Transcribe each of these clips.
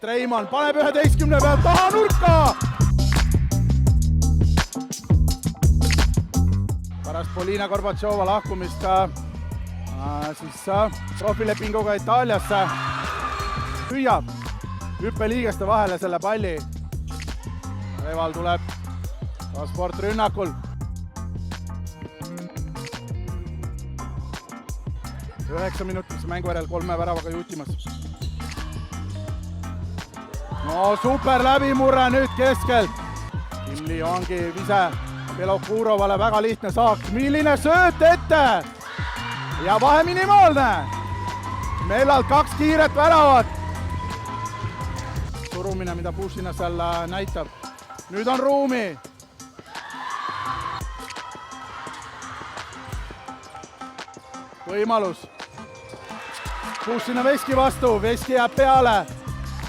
Treimann paneb 11 pealt taha nurka. Pärast Polina Gorbatšova lahkumist siis profilepinguga Itaaliasse püüab hüppeliigeste vahele selle palli. Reval tuleb ka sportrünnakul. 9 minutit mängu järel 3 väravaga juutimas. No super läbimurre nüüd keskelt. Kimli ongi vise Belokurovale väga lihtne saak. Milline sööt ette ja vahe minimaalne. Mellalt 2 kiiret väravat. Surumine, mida Pušina seal näitab. Nüüd on ruumi. Võimalus. Pušina Veski vastu, Veski jääb peale.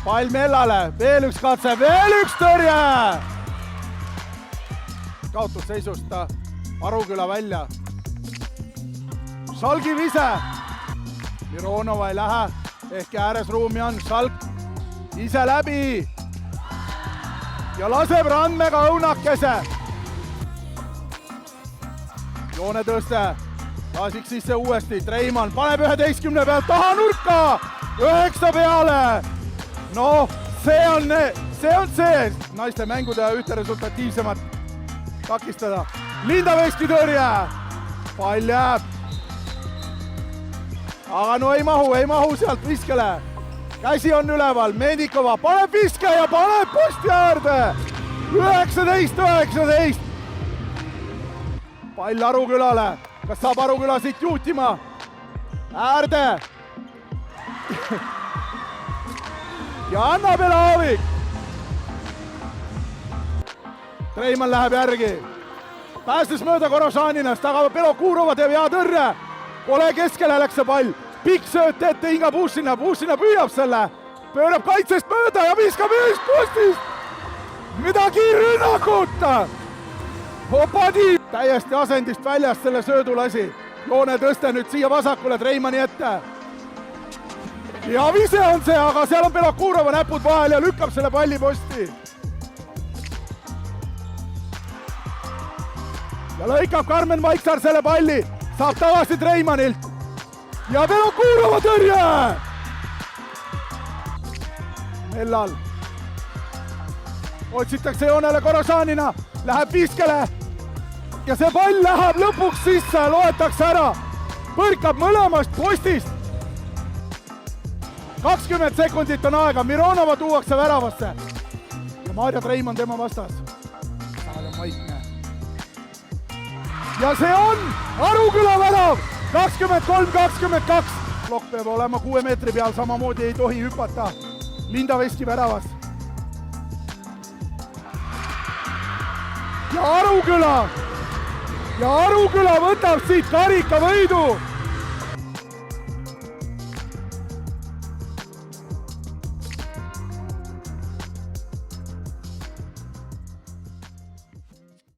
Pall Mellale, veel üks katse, veel üks tõrje! Kaotusseisust Aruküla välja. Šalgi vise. Mironova ei lähe, ehk ääres ruumi on. Šalk ise läbi. Ja laseb Randmega õunakese. Joone tõste. Laasik sisse uuesti. Treimann paneb 11 pealt taha nurka. 9 peale. No, see on see. Naiste mängude ühte resultatiivsemat takistada. Linda Veski tõrje. Pall jääb. Aga no ei mahu sealt viskele. Käsi on üleval. Medikova paneb viske ja paneb posti äärde. 19-19. Pall Arukülale. Kas saab Aruküla siit juutima? Äärde. Ja annab Elavik. Treimann läheb järgi. Päästes mööda Korošaninast, aga Belokurova teeb hea tõrje. Pole keskele läks see pall. Pikk sööt ette Inga Pušina. Pušina püüab selle. Pöörab kaitsest mööda ja viskab ühest postist. Midagi rünnakut. Hopadi. Täiesti asendist väljast selle söödu lasi. Joone tõste nüüd siia vasakule Treimanni ette. Ja vise on see, aga seal on Belokurova näpud vahel ja lükkab selle palli posti. Ja lõikab Karmen Vaiksar selle palli. Saab tagasi Treimannilt. Ja Belokurova tõrje! Mellal. Otsitakse joonele Korošanina. Läheb viskele. Ja see pall läheb lõpuks sisse, loetakse ära. Põrkab mõlemast postist. 20 sekundit on aega, Mironova tuuakse väravasse. Ja Marja Treimann tema vastas. Ja see on Aruküla värav! 23-22. Plokk peab olema 6 meetri peal, samamoodi ei tohi hüpata. Linda Veski väravas. Ja Aruküla võtab siit karikavõidu.